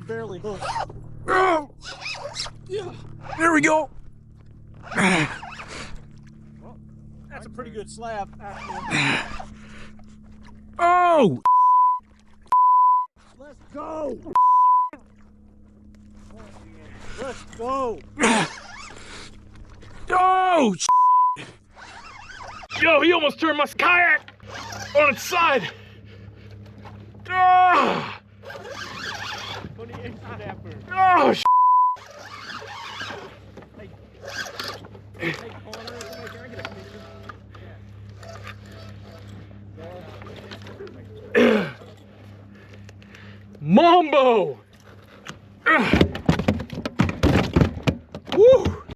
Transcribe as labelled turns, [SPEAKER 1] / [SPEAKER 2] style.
[SPEAKER 1] barely hooked.
[SPEAKER 2] Oh!
[SPEAKER 1] Yeah.
[SPEAKER 2] There we go.
[SPEAKER 1] Well, that's a pretty good slab, actually.
[SPEAKER 2] Oh!
[SPEAKER 1] Let's go. Let's go.
[SPEAKER 2] Oh!
[SPEAKER 3] Yo, he almost turned my kayak on its side. Ah!
[SPEAKER 1] On the end snapper.
[SPEAKER 3] Oh,
[SPEAKER 1] Hey, Connor, somebody can I get a picture?
[SPEAKER 3] Mambo!